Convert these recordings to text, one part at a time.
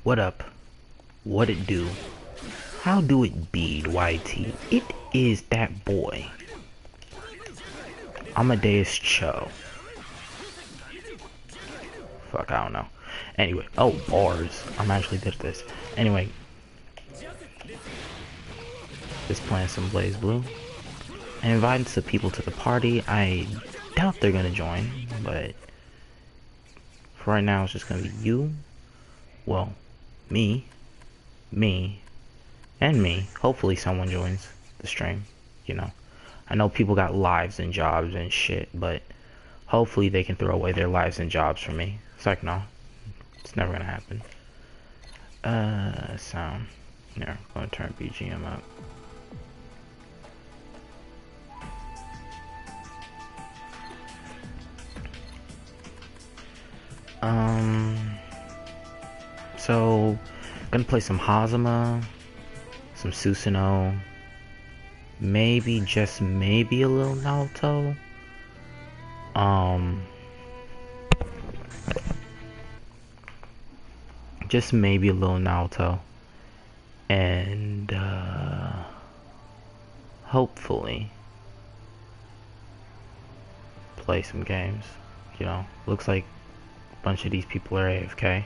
What up? What it do? How do it be, YT? It is that boy, Amadeus Cho. Fuck, I don't know. Anyway, oh, bars. I'm actually good at this. Anyway, just playing some Blazblue. And inviting some people to the party. I doubt they're gonna join, but for right now, it's just gonna be you. Well, me, and me. Hopefully someone joins the stream, you know. I know people got lives and jobs and shit, but hopefully they can throw away their lives and jobs for me. It's like, no, it's never gonna happen. Sound. Yeah, I'm gonna turn BGM up. So, gonna play some Hazama, some Susanoo, maybe, just maybe a little Naruto. Just maybe a little Naruto. And, hopefully, play some games. You know, looks like a bunch of these people are AFK.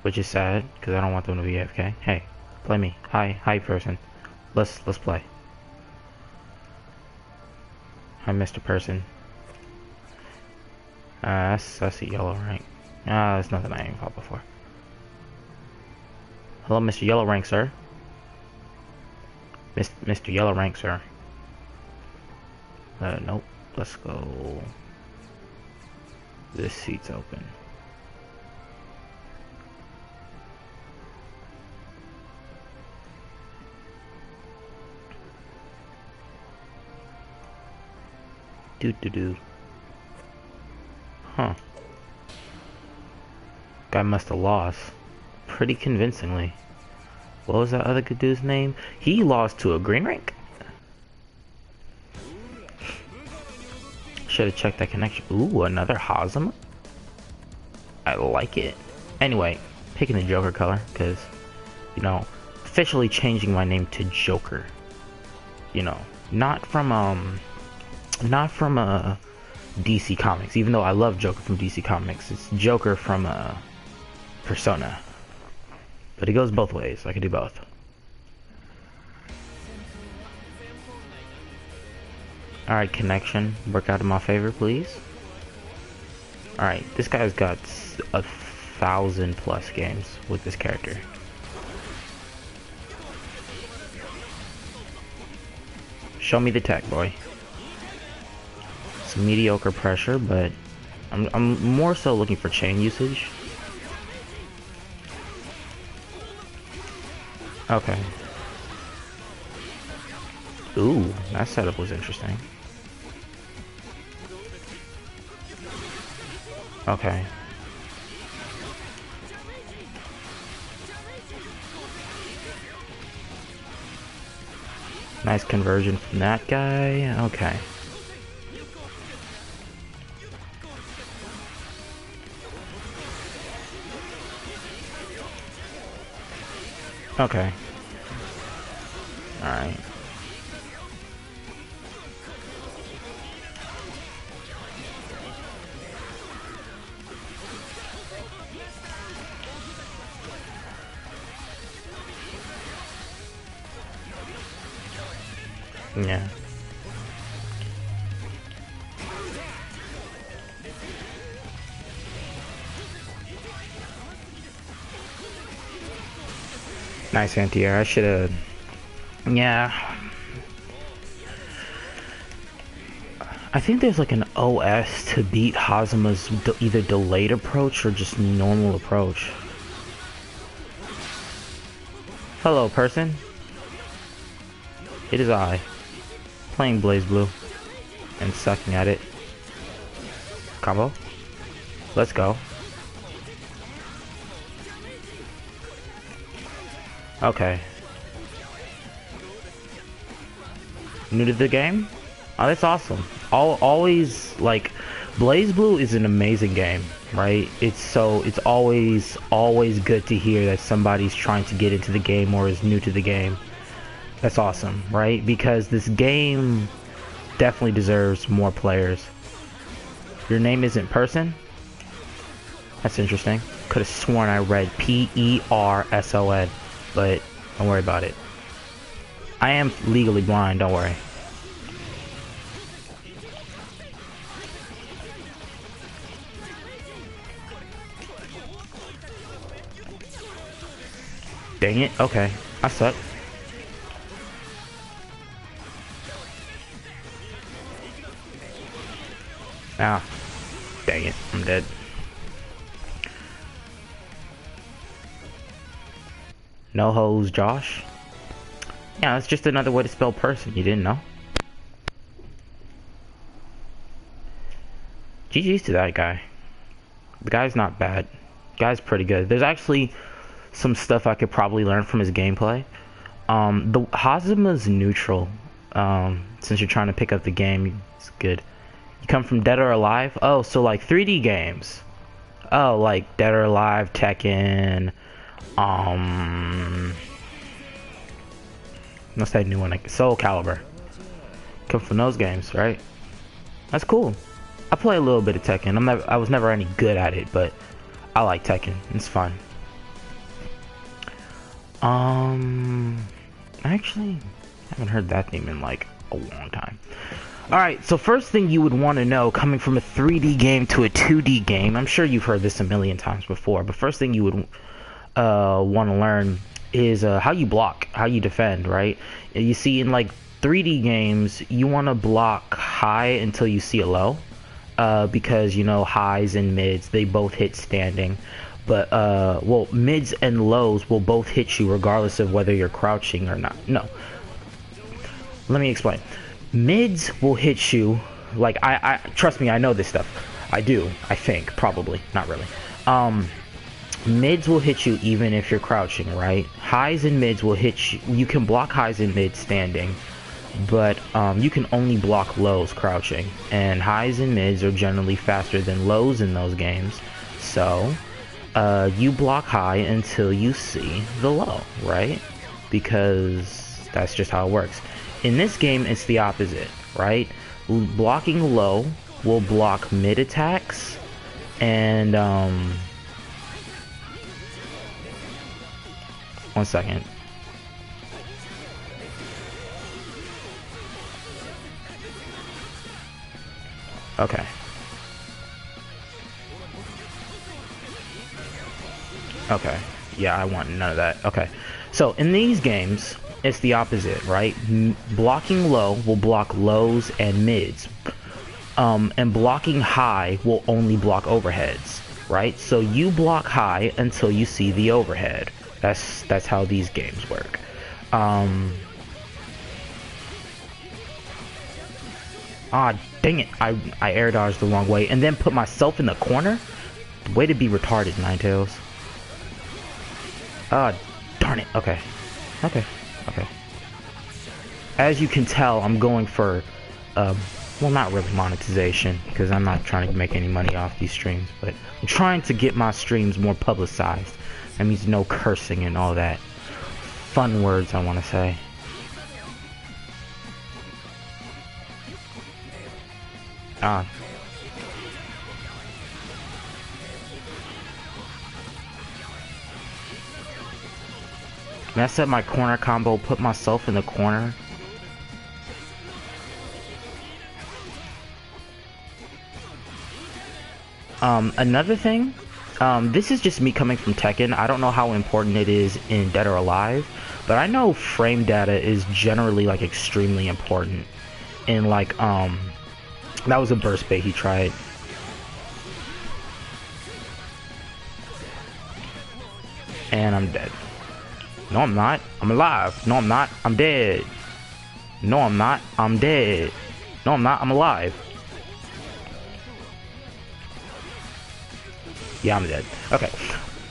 Which is sad, because I don't want them to be AFK. Hey, play me. Hi person. Let's play. Hi Mr. Person. That's a yellow rank. That's nothing I ain't fought before. Hello Mr. Yellow Rank, sir. Mr. Yellow Rank, sir. Nope. Let's go. This seat's open. Do. Huh. Guy must have lost. Pretty convincingly. What was that other good dude's name? He lost to a green rank? Should have checked that connection. Ooh, another Hazama? I like it. Anyway, picking the Joker color, because, you know, officially changing my name to Joker. You know, not from DC Comics, even though I love Joker from DC Comics. It's Joker from Persona. But it goes both ways. I can do both. Alright, connection. Work out in my favor, please. Alright, this guy's got 1,000+ games with this character. Show me the tech, boy. Some mediocre pressure, but I'm more so looking for chain usage. Okay. Ooh, that setup was interesting. Okay. Nice conversion from that guy. Okay. Okay. Alright. Yeah. Nice anti-air. I should have... Yeah. I think there's like an OS to beat Hazama's either delayed approach or just normal approach. Hello, person. It is I, playing Blazblue and sucking at it. Combo. Let's go. Okay. New to the game? Oh, that's awesome. Always, like, Blazblue is an amazing game. right? It's always good to hear that somebody's trying to get into the game or is new to the game. That's awesome, right? Because this game definitely deserves more players. Your name isn't Person? That's interesting. Could have sworn I read P-E-R-S-O-N, but don't worry about it. I am legally blind, don't worry. Dang it, okay. I suck. Ah, dang it, I'm dead. No hoes, Josh. Yeah, it's just another way to spell person. You didn't know? GG's to that guy. The guy's not bad. The guy's pretty good. There's actually some stuff I could probably learn from his gameplay. The Hazuma's neutral. Since you're trying to pick up the game, it's good. You come from Dead or Alive? Oh, so like 3D games. Oh, like Dead or Alive, Tekken. What's that new one? Like Soul Calibur. Come from those games, right? That's cool. I play a little bit of Tekken. I was never any good at it, but I like Tekken. It's fun. Actually, I haven't heard that name in like a long time. Alright, so first thing you would want to know, coming from a 3D game to a 2D game, I'm sure you've heard this a million times before, but first thing you would want to learn is how you block, how you defend, right? You see, in like 3D games, you want to block high until you see a low, because, you know, highs and mids, they both hit standing. But, well, mids and lows will both hit you regardless of whether you're crouching or not. No. Let me explain. Mids will hit you, like, I trust me, I know this stuff. I do, I think, probably, not really. Mids will hit you even if you're crouching, right? Highs and mids will hit you. You can block highs and mids standing, but you can only block lows crouching. And highs and mids are generally faster than lows in those games. So, you block high until you see the low, right? Because that's just how it works. In this game, it's the opposite, right? Blocking low will block mid attacks, and, one second. Okay. Okay. Yeah, I want none of that. Okay. So, in these games, it's the opposite, right? Blocking low will block lows and mids. And blocking high will only block overheads, right? So, you block high until you see the overhead. That's how these games work. Ah, dang it. I air dodged the wrong way and then put myself in the corner? Way to be retarded, Ninetales. Ah, darn it. Okay. Okay. Okay. As you can tell, I'm going for, well, not really monetization, because I'm not trying to make any money off these streams, but I'm trying to get my streams more publicized. That means no cursing and all that fun words I want to say. Ah. Mess up my corner combo, put myself in the corner. Another thing, this is just me coming from Tekken. I don't know how important it is in Dead or Alive, but I know frame data is generally like extremely important. In like, that was a burst bait he tried. And I'm dead. No, I'm not. I'm alive. No, I'm not. I'm dead. No, I'm not. I'm dead. No, I'm not. I'm alive. Yeah, I'm dead. Okay.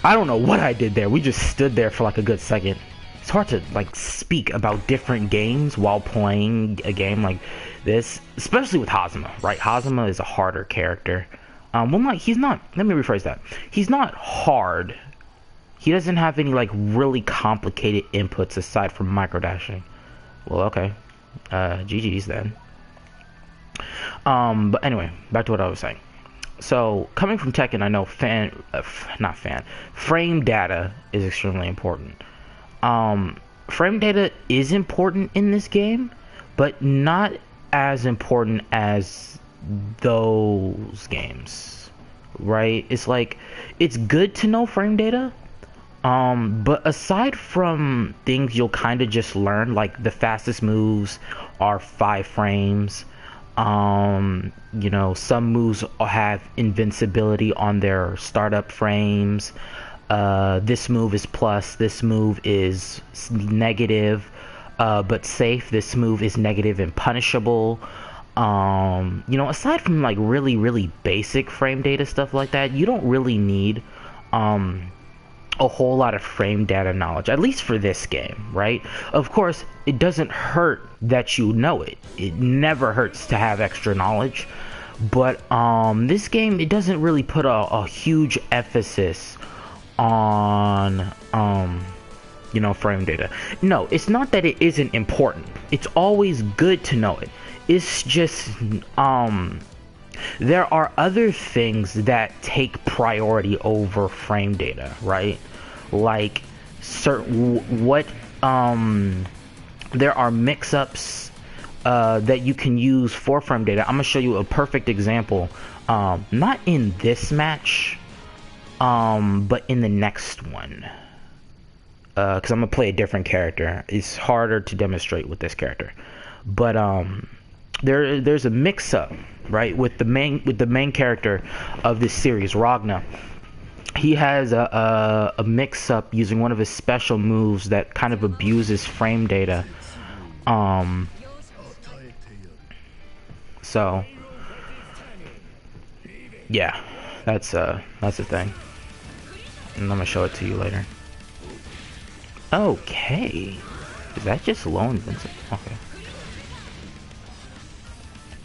I don't know what I did there. We just stood there for like a good second. It's hard to like speak about different games while playing a game like this, especially with Hazuma, right? Hazuma is a harder character. Well, not he's not. Let me rephrase that. He's not hard. He doesn't have any like really complicated inputs aside from microdashing. Well, okay. GG's then. But anyway, back to what I was saying. So, coming from Tekken, I know frame data is extremely important. Frame data is important in this game, but not as important as those games, right? It's like, it's good to know frame data, but aside from things you'll kind of just learn, like the fastest moves are 5 frames, you know, some moves have invincibility on their startup frames. This move is plus, this move is negative, but safe. This move is negative and punishable. You know, aside from like really basic frame data stuff like that, you don't really need a whole lot of frame data knowledge, at least for this game, right? Of course, it doesn't hurt that you know it. It never hurts to have extra knowledge. But this game, it doesn't really put a huge emphasis on you know, frame data. No, it's not that it isn't important. It's always good to know it. It's just there are other things that take priority over frame data, right? Like there are mix-ups that you can use for frame data. I'm gonna show you a perfect example, not in this match, but in the next one, because I'm gonna play a different character. It's harder to demonstrate with this character, but there's a mix-up, right, with the main character of this series, Ragna. He has a mix-up using one of his special moves that kind of abuses frame data. So yeah, that's a thing, and I'm gonna show it to you later. Okay, is that just low invincible? Okay.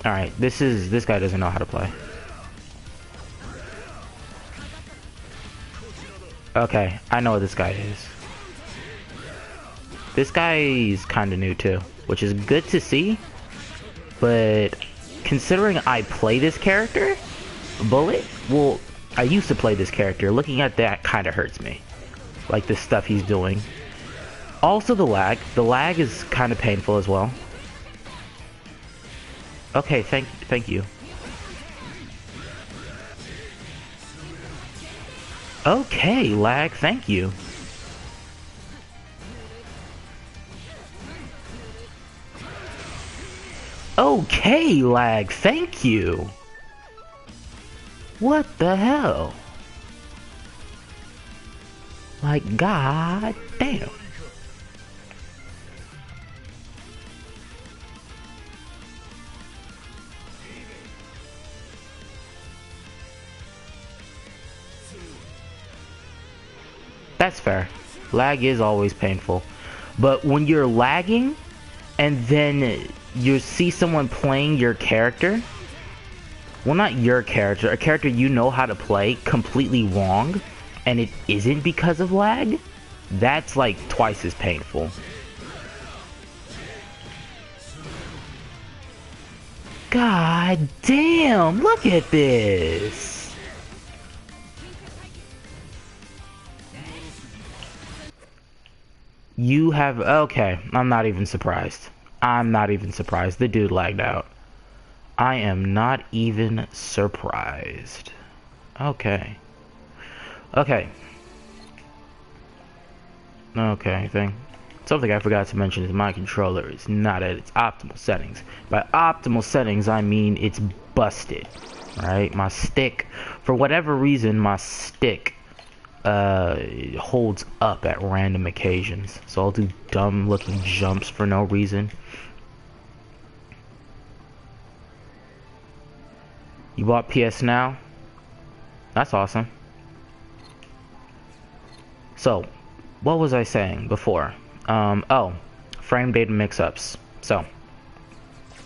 All right, this guy doesn't know how to play. Okay, I know what this guy is. This guy's kind of new too, which is good to see, but considering I play this character, Bullet, well, I used to play this character, looking at that kind of hurts me. Like the stuff he's doing. Also the lag is kind of painful as well. Okay, thank you. Okay, lag, thank you. Okay, lag, thank you. What the hell? Like, god damn. That's fair. Lag is always painful. But when you're lagging and then you see someone playing your character, well, not your character, a character you know how to play completely wrong, and it isn't because of lag, that's like twice as painful. God damn, look at this. You have, okay, I'm not even surprised. I'm not even surprised. The dude lagged out. I am not even surprised. Okay. Okay. Okay, something I forgot to mention is my controller is not at its optimal settings. By optimal settings, I mean it's busted. Right? My stick, for whatever reason, my stick holds up at random occasions, so I'll do dumb looking jumps for no reason. You bought PS Now? That's awesome. So, what was I saying before? Oh, frame data mix-ups. So,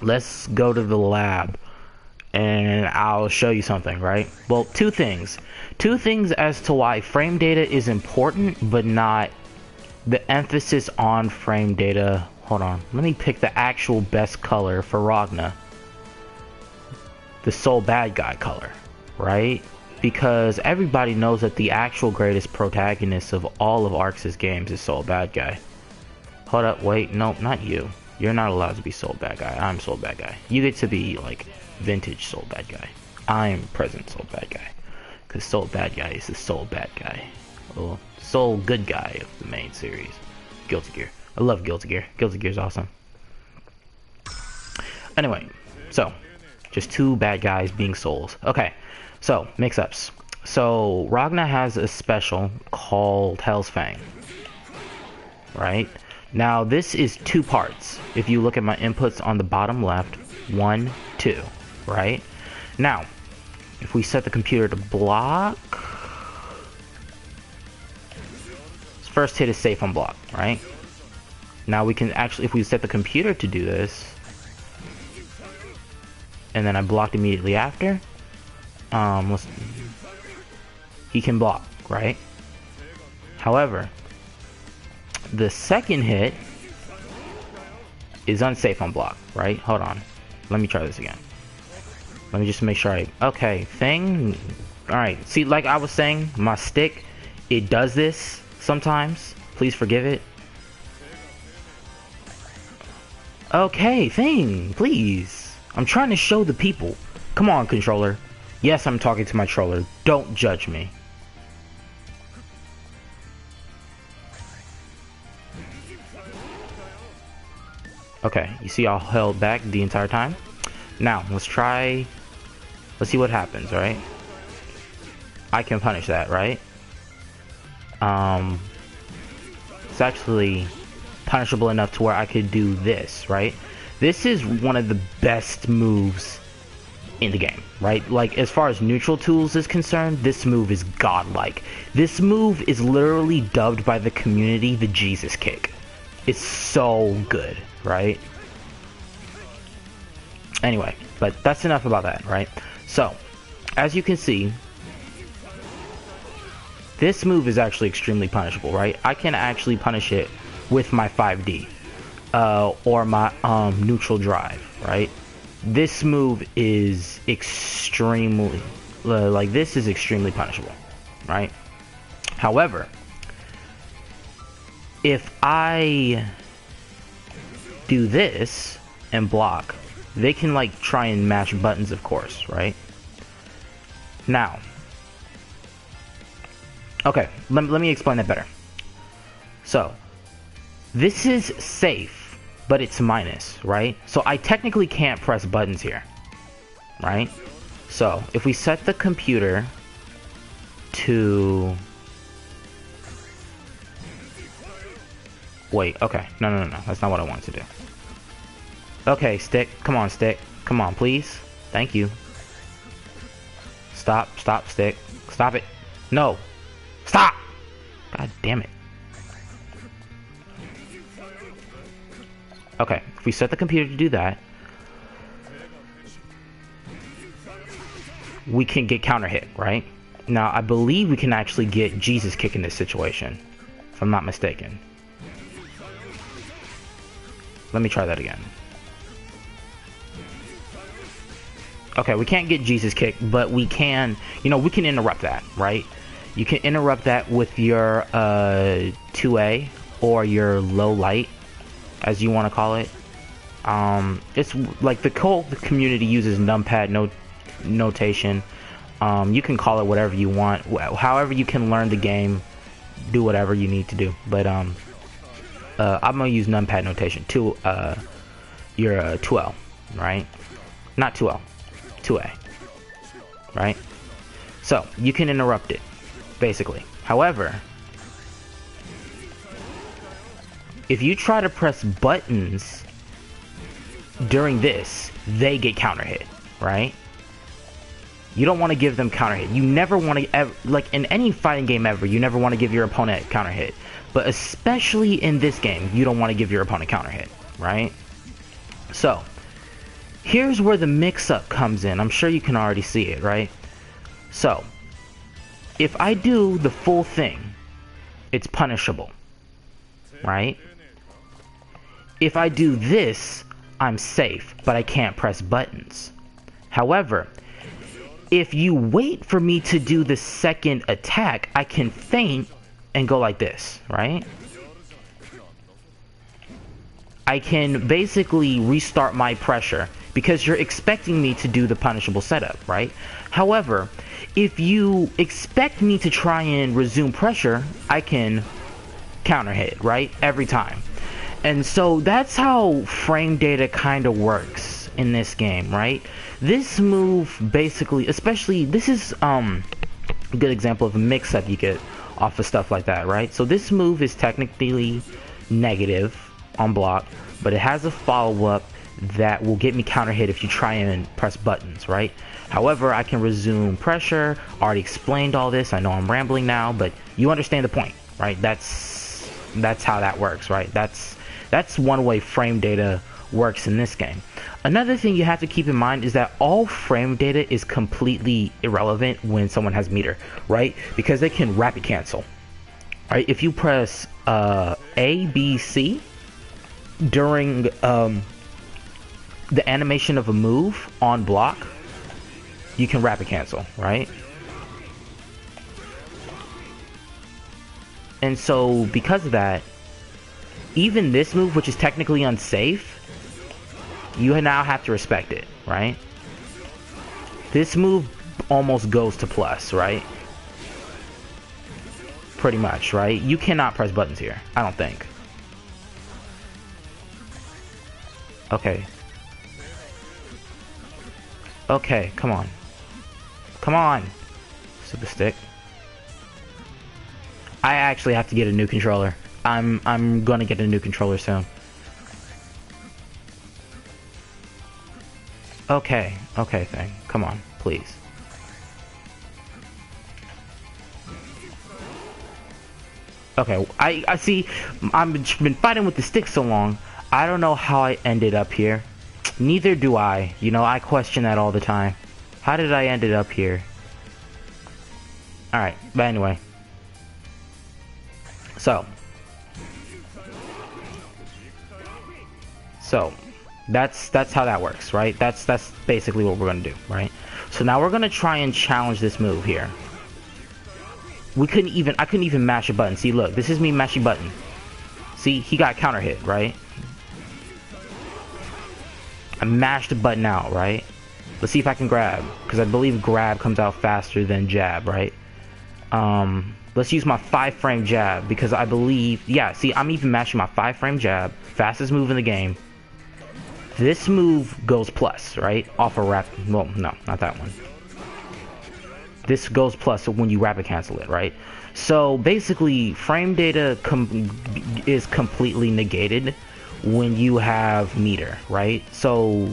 let's go to the lab and I'll show you something, right? Well, two things. Two things as to why frame data is important, but not the emphasis on frame data. Hold on. Let me pick the actual best color for Ragna. The sole bad guy color, right? Because everybody knows that the actual greatest protagonist of all of Arx's games is sole bad guy. Hold up, wait, nope, not you. You're not allowed to be sole bad guy. I'm sole bad guy. You get to be like vintage sole bad guy. I'm present sole bad guy. Because sole bad guy is the sole bad guy. Well, sole good guy of the main series. Guilty Gear. I love Guilty Gear. Guilty Gear's awesome. Anyway, so just two bad guys being souls. Okay, so mix-ups. So Ragna has a special called Hell's Fang. Right? Now this is two parts. If you look at my inputs on the bottom left, 1, 2, right? Now, if we set the computer to block, first hit is safe on block, right? Now we can actually, if we set the computer to do this, and then I blocked immediately after, he can block, right? However, the second hit is unsafe on block, right? Hold on. Let me try this again. Let me just make sure okay, thing. Alright, see, like I was saying, my stick, it does this sometimes. Please forgive it. Okay, thing, please. I'm trying to show the people. Come on, controller. Yes, I'm talking to my controller. Don't judge me. Okay, you see, I'll held back the entire time. Now, let's see what happens, right? I can punish that, right? It's actually punishable enough to where I could do this, right? This is one of the best moves in the game, right? Like, as far as neutral tools is concerned, this move is godlike. This move is literally dubbed by the community the Jesus kick. It's so good, right? Anyway, but that's enough about that, right? So, as you can see, this move is actually extremely punishable, right? I can actually punish it with my 5D or my neutral drive, right? This move is extremely, this is extremely punishable, right? However, if I do this and block, they can like try and mash buttons, of course, right? Now, okay, let me explain that better. So, this is safe, but it's minus, right? So I technically can't press buttons here, right? So, if we set the computer to... Wait, okay. No. That's not what I wanted to do. Okay, stick. Come on, stick. Come on, please. Thank you. Stop, stick. Stop it. No. Stop! God damn it. Okay, if we set the computer to do that, we can get counter hit, right? Now, I believe we can actually get Jesus kick in this situation, if I'm not mistaken. Let me try that again. Okay, we can't get Jesus kick, but we can, we can interrupt that, right? You can interrupt that with your 2A or your low light, as you want to call it. It's like the community uses numpad notation. You can call it whatever you want. However you can learn the game, do whatever you need to do. But I'm gonna use numpad notation to your 2L, right? Not 2L, 2A, right? So you can interrupt it, basically. However, if you try to press buttons during this, they get counter hit, right? You don't want to give them counter hit. You never want to, like in any fighting game ever, you never want to give your opponent counter hit. But especially in this game, you don't want to give your opponent counter hit, right? So, here's where the mix-up comes in. I'm sure you can already see it, right? So, if I do the full thing, it's punishable, right? If I do this, I'm safe, but I can't press buttons. However, if you wait for me to do the second attack, I can feint and go like this, right? I can basically restart my pressure because you're expecting me to do the punishable setup, right? However, if you expect me to try and resume pressure, I can counter hit, right? Every time. And so that's how frame data kind of works in this game, right? This move basically, especially, this is a good example of a mix-up you get off of stuff like that, right? So this move is technically negative on block, but it has a follow-up that will get me counter hit if you try and press buttons, right? However, I can resume pressure. Already explained all this. I know I'm rambling now, but you understand the point, right? That's how that works, right? That's one way frame data works in this game. Another thing you have to keep in mind is that all frame data is completely irrelevant when someone has meter, right? Because they can rapid cancel, right? If you press A, B, C during the animation of a move on block, you can rapid cancel, right? And so because of that, even this move, which is technically unsafe, you now have to respect it, right? This move almost goes to plus, right? Pretty much, right? You cannot press buttons here, I don't think. Okay. Okay, come on. Come on! Super stick. I actually have to get a new controller. I'm gonna get a new controller soon. Okay, okay thing. Come on, please. Okay, I see. I've been fighting with the stick so long. I don't know how I ended up here. Neither do I. You know, I question that all the time. How did I end up here? Alright, but anyway. So, that's how that works, right? That's basically what we're gonna do, right? So now we're gonna try and challenge this move here. I couldn't even mash a button. See, look, this is me mashing button. See, he got counter hit, right? I mashed the button out, right? Let's see if I can grab, because I believe grab comes out faster than jab, right? Let's use my 5-frame jab, because I believe, yeah, see, I'm even mashing my 5-frame jab, fastest move in the game. This move goes plus, right? Off a rapid, well, no, not that one. This goes plus when you rapid cancel it, right? So basically, frame data is completely negated when you have meter, right? So,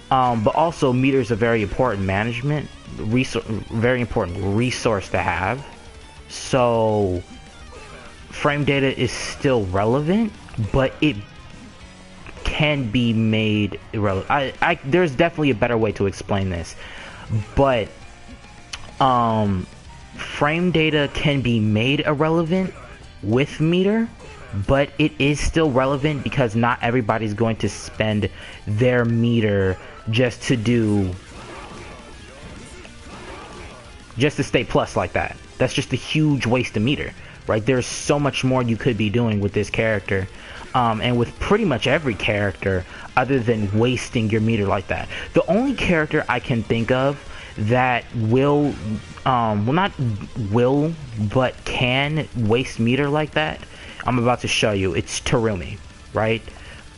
but also meter is a very important very important resource to have. So, frame data is still relevant, but it can be made irrelevant. There's definitely a better way to explain this, but frame data can be made irrelevant with meter, but it is still relevant because not everybody's going to spend their meter just to stay plus like that. That's just a huge waste of meter, right? There's so much more you could be doing with this character, and with pretty much every character, other than wasting your meter like that. The only character I can think of that will, well, not will, but can waste meter like that, I'm about to show you. It's Terumi, right?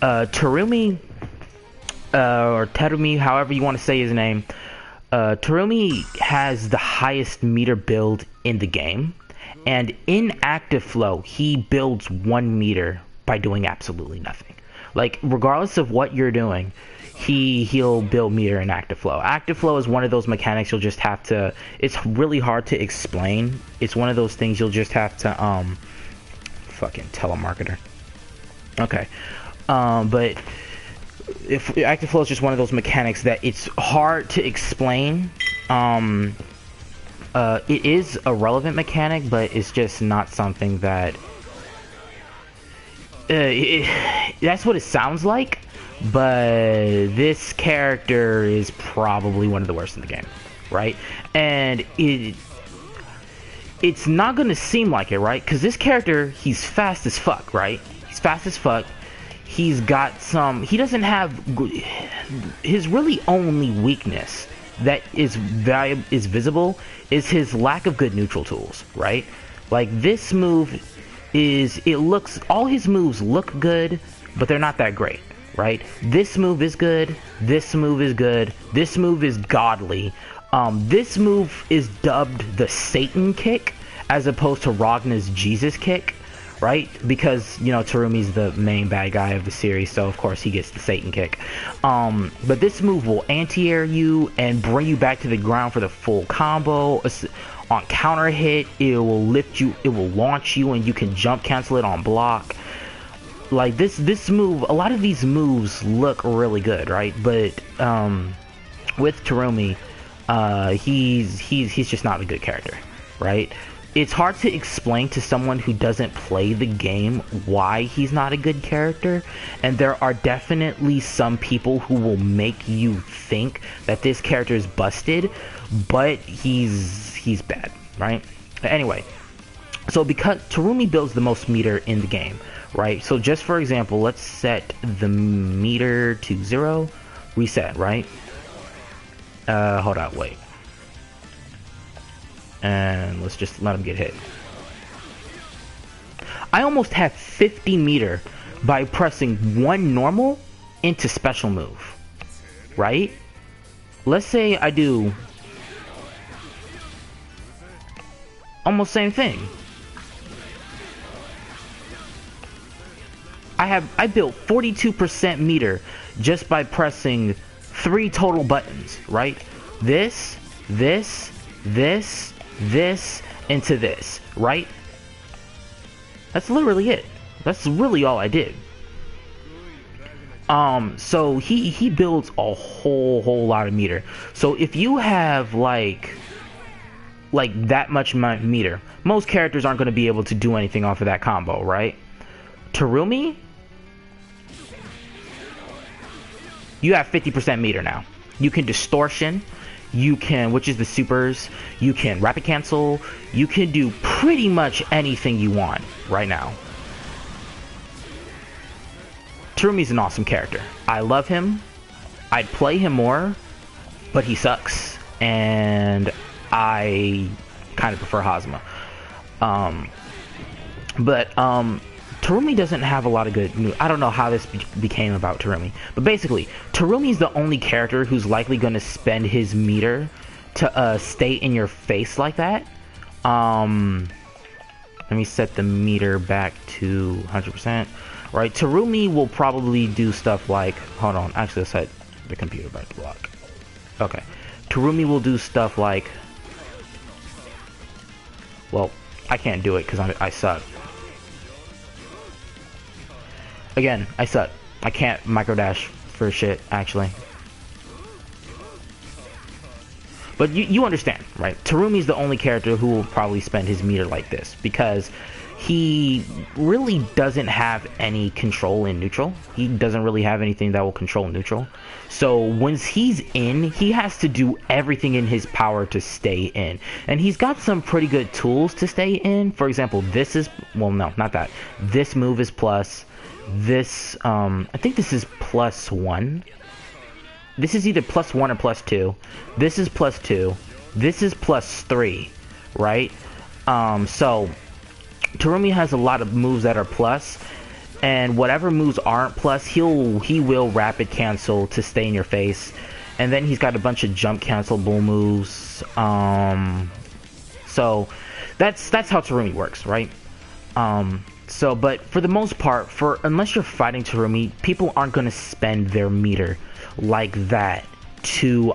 Terumi, or Terumi, however you want to say his name. Terumi has the highest meter build in the game, and in active flow, he builds 1 meter by doing absolutely nothing. Like, regardless of what you're doing, he'll build meter in active flow. Active flow is one of those mechanics you'll just have to, it's really hard to explain. It's one of those things you'll just have to, fucking telemarketer. Okay. But if active flow is just one of those mechanics that it's hard to explain. It is a relevant mechanic, but it's just not something that that's what it sounds like. But this character is probably one of the worst in the game, right? And it's not gonna seem like it, right? Because this character, he's fast as fuck, right? He's fast as fuck. He's got some... He doesn't have... His really only weakness that is visible is his lack of good neutral tools, right? Like, this move is... It looks... All his moves look good, but they're not that great, right? This move is good. This move is good. This move is godly. This move is dubbed the Satan kick as opposed to Ragna's Jesus kick, right? Because, you know, Terumi's the main bad guy of the series, so of course he gets the Satan kick. But this move will anti-air you and bring you back to the ground for the full combo. On counter hit, it will lift you, it will launch you, and you can jump cancel it on block. Like, this move, a lot of these moves look really good, right? But with Terumi, he's just not a good character, right? It's hard to explain to someone who doesn't play the game why he's not a good character, and there are definitely some people who will make you think that this character is busted, but he's bad, right? Anyway, so because Terumi builds the most meter in the game, right? So just for example, let's set the meter to 0, reset, right? Hold on, wait. And let's just let him get hit. I almost have 50 meter by pressing one normal into special move, right? Let's say I do almost same thing. I built 42% meter just by pressing 3 total buttons, right? This into this, right? That's literally it. That's really all I did. So he builds a whole lot of meter. So if you have like that much meter, most characters aren't going to be able to do anything off of that combo, right? Terumi, you have 50% meter now. You can distortion. You can, which is the supers, you can rapid cancel, you can do pretty much anything you want right now. Terumi's an awesome character. I love him. I'd play him more, but he sucks. And I kind of prefer Hazama. Terumi doesn't have a lot of good news. I don't know how this became about Terumi. But basically, Terumi's the only character who's likely going to spend his meter to stay in your face like that. Let me set the meter back to 100%. Right, Terumi will probably do stuff like... Hold on, actually let's set the computer back to block. Okay. Terumi will do stuff like... Well, I can't do it because I suck. Again, I suck. I can't microdash for shit, actually. But you understand, right? Terumi's the only character who will probably spend his meter like this, because he really doesn't have any control in neutral. He doesn't really have anything that will control neutral. So once he's in, he has to do everything in his power to stay in. And he's got some pretty good tools to stay in. For example, this is... Well, no, not that. This move is plus... This, I think this is +1. This is either +1 or +2. This is +2. This is +3, right? So, Terumi has a lot of moves that are plus, and whatever moves aren't plus, he will rapid cancel to stay in your face. And then he's got a bunch of jump cancelable moves. So, that's how Terumi works, right? So, but for the most part, unless you're fighting Terumi, people aren't going to spend their meter like that to,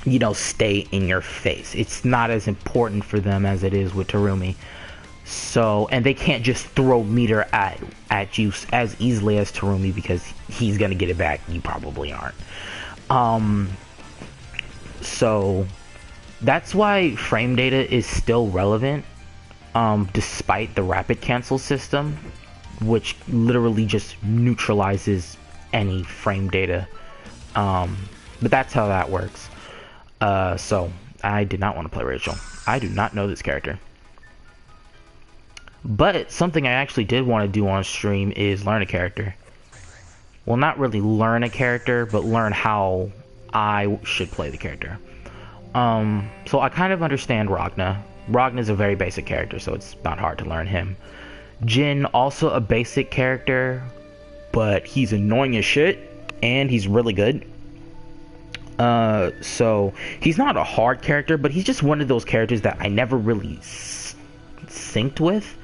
you know, stay in your face. It's not as important for them as it is with Terumi. So, and they can't just throw meter at you as easily as Terumi because he's gonna get it back. You probably aren't. So that's why frame data is still relevant, despite the rapid cancel system, which literally just neutralizes any frame data. But that's how that works. So I did not want to play Rachel. I do not know this character. But something I actually did want to do on stream is learn a character. Well, not really learn a character, but learn how I should play the character. So I kind of understand Ragna. Ragna is a very basic character, so it's not hard to learn him. Jin, also a basic character, but he's annoying as shit, and he's really good. So he's not a hard character, but he's just one of those characters that I never really synced with.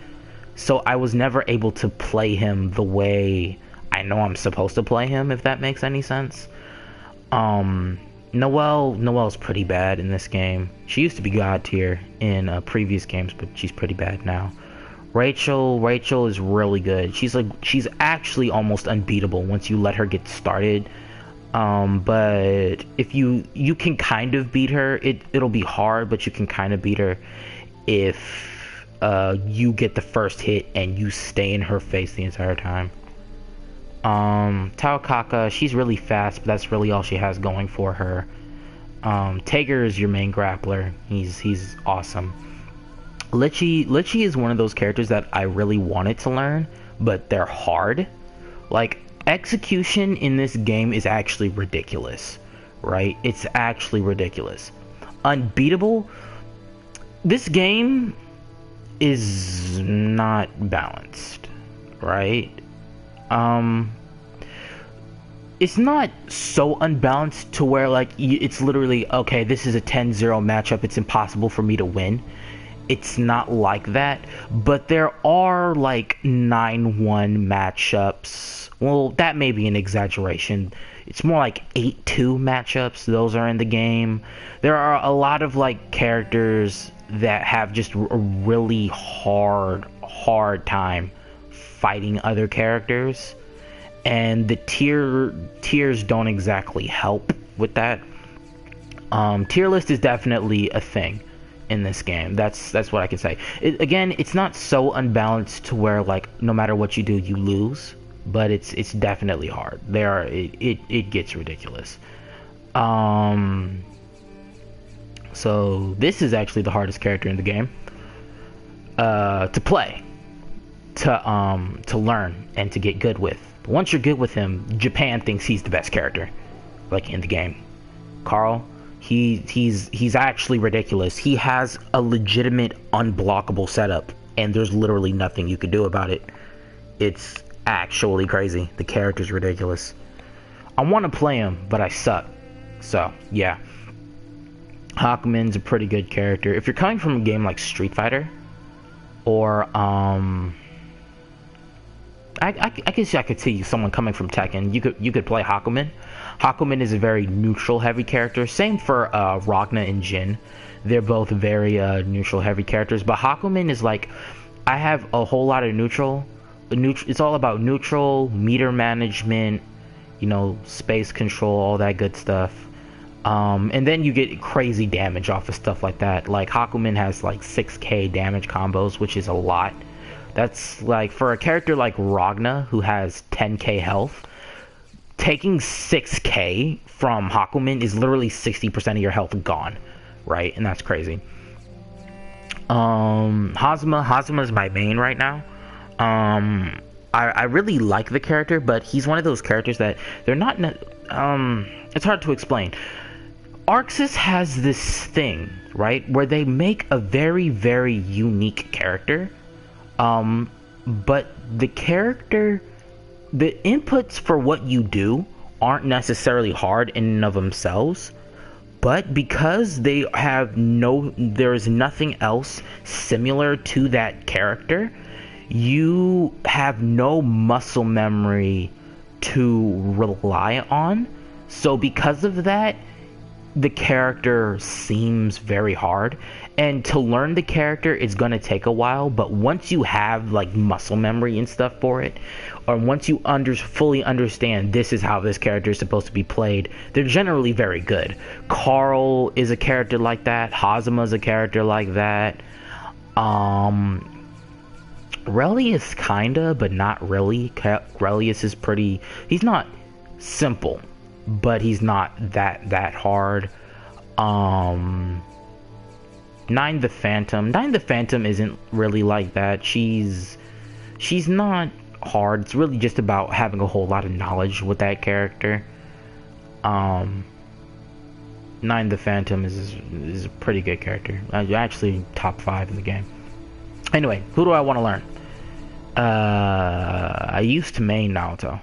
So I was never able to play him the way I know I'm supposed to play him, if that makes any sense. Noelle's pretty bad in this game. She used to be god tier in previous games, but she's pretty bad now. Rachel is really good. She's actually almost unbeatable once you let her get started. But if you can kind of beat her, it'll be hard, but you can kind of beat her if you get the first hit and you stay in her face the entire time. Taokaka, she's really fast, but that's really all she has going for her. Tager is your main grappler. He's awesome. Litchi is one of those characters that I really wanted to learn, but they're hard. Like, execution in this game is actually ridiculous, right? It's actually ridiculous. Unbeatable. This game is not balanced, right? It's not so unbalanced to where, like, it's literally, okay, this is a 10-0 matchup, it's impossible for me to win. It's not like that, but there are, like, 9-1 matchups. Well, that may be an exaggeration. It's more like 8-2 matchups. Those are in the game. There are a lot of, like, characters that have just a really hard time fighting other characters, and the tiers don't exactly help with that. Tier list is definitely a thing in this game. That's what I can say. Again, it's not so unbalanced to where, like, no matter what you do, you lose, but it's definitely hard. It gets ridiculous. So this is actually the hardest character in the game to play, to learn, and to get good with. But once you're good with him, Japan thinks he's the best character, like, in the game. Carl, he's actually ridiculous. He has a legitimate unblockable setup, and there's literally nothing you can do about it. It's actually crazy. The character's ridiculous. I want to play him, but I suck. So yeah. Hakumen's a pretty good character. If you're coming from a game like Street Fighter, or I guess I could see someone coming from Tekken. You could play Hakumen. Hakumen is a very neutral heavy character. Same for Ragna and Jin. They're both very neutral heavy characters. But Hakumen is like, I have a whole lot of neutral. It's all about neutral, meter management, you know, space control, all that good stuff. And then you get crazy damage off of stuff like that. Like, Hakumen has like 6k damage combos, which is a lot. That's like, for a character like Ragna, who has 10k health, taking 6k from Hakumen is literally 60% of your health gone, right? And that's crazy. Hazuma is my main right now. I really like the character, but he's one of those characters that they're not, it's hard to explain. Arxis has this thing, right, where they make a very, very unique character, but the inputs for what you do aren't necessarily hard in and of themselves, but because there is nothing else similar to that character, you have no muscle memory to rely on. So because of that, the character seems very hard, And to learn the character, it's gonna take a while, but once you have like muscle memory and stuff for it, or once you fully understand this is how this character is supposed to be played, they're generally very good. Carl is a character like that. Hazuma's a character like that. Relius kinda, but not really. Relius is pretty... He's not simple, but he's not that hard. Nine the Phantom. Nine the Phantom isn't really like that. She's not hard. It's really just about having a whole lot of knowledge with that character. Nine the Phantom is a pretty good character. Actually, top 5 in the game. Anyway, who do I want to learn? I used to main Naruto.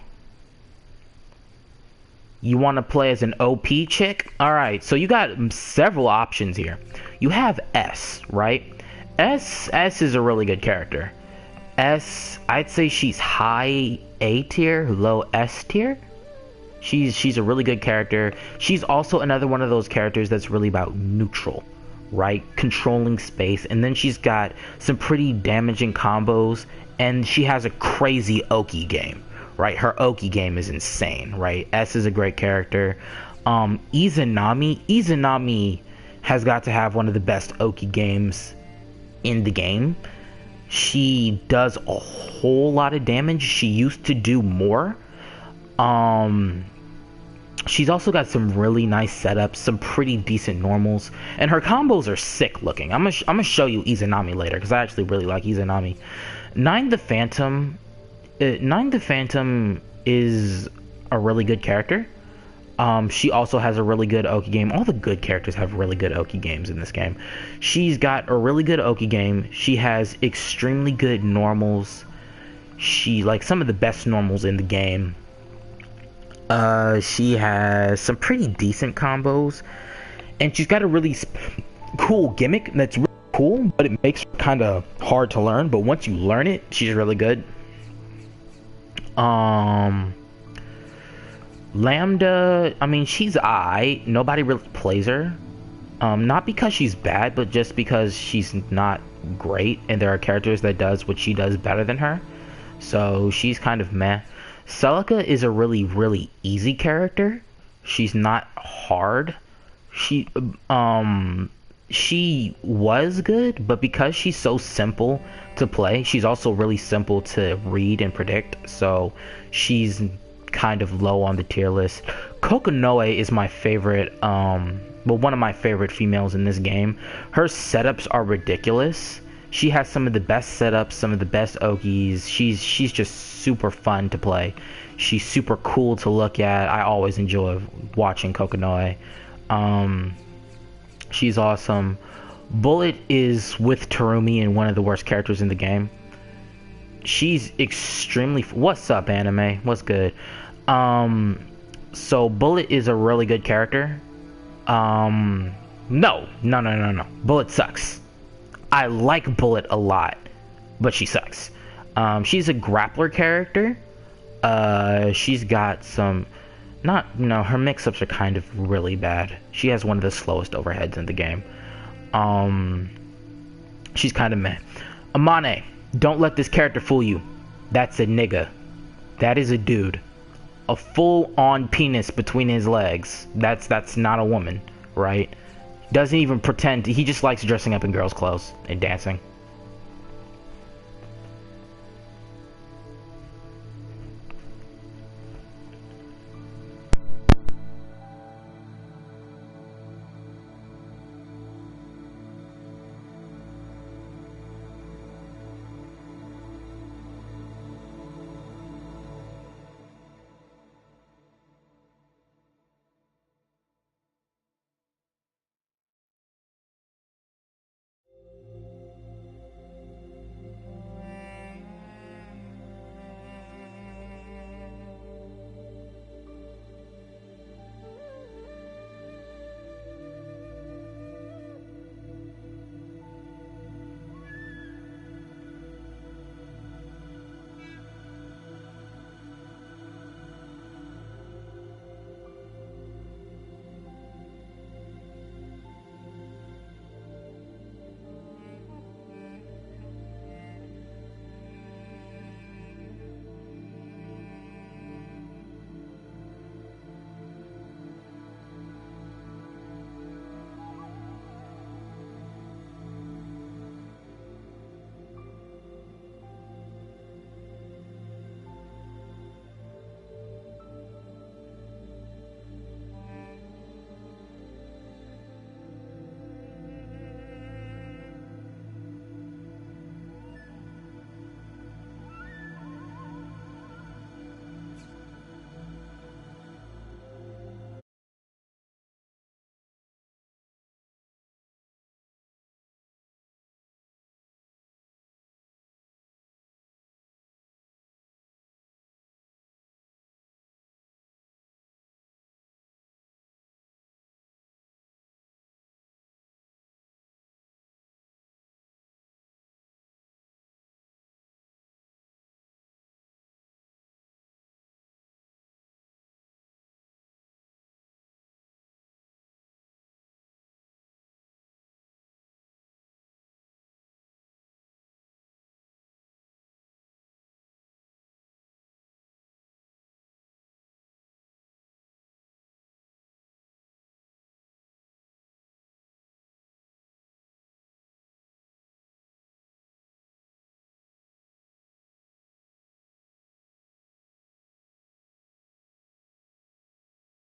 You want to play as an OP chick? Alright, so you got several options here. You have S, right? S is a really good character. S, I'd say she's high A tier, low S tier. She's a really good character. She's also another one of those characters that's really about neutral, right? Controlling space. And then she's got some pretty damaging combos. And she has a crazy Oki game, right? Her Oki game is insane, right? S is a great character. Izanami has got to have one of the best Oki games in the game. She does a whole lot of damage. She used to do more. She's also got some really nice setups, some pretty decent normals, and her combos are sick looking. I'm gonna show you Izanami later because I actually really like Izanami. Nine the Phantom is a really good character. She also has a really good Oki game. All the good characters have really good Oki games in this game. She's got a really good Oki game. She has extremely good normals. She like some of the best normals in the game. She has some pretty decent combos, and she's got a really cool gimmick that's really cool, but it makes her kind of hard to learn. But once you learn it, she's really good. Lambda, I mean, she's aight. Nobody really plays her. Not because she's bad, but just because she's not great, and there are characters that does what she does better than her. So she's kind of meh. Celica is a really easy character. She's not hard. She was good, but because she's so simple to play, she's also really simple to read and predict. So she's kind of low on the tier list. Kokonoe is my favorite, well, one of my favorite females in this game. Her setups are ridiculous. She has some of the best setups, some of the best Okis. She's just super fun to play. She's super cool to look at. I always enjoy watching Kokonoe. She's awesome. Bullet is with Terumi and one of the worst characters in the game. She's extremely... What's up, anime? What's good? So Bullet is a really good character. No. Bullet sucks. I like Bullet a lot, but she sucks. She's a grappler character. She's got some... her mix-ups are kind of really bad. She has one of the slowest overheads in the game. She's kind of meh. Amane, don't let this character fool you. That's a nigga. That is a dude. A full-on penis between his legs. That's not a woman, right? Doesn't even pretend. He just likes dressing up in girls' clothes and dancing.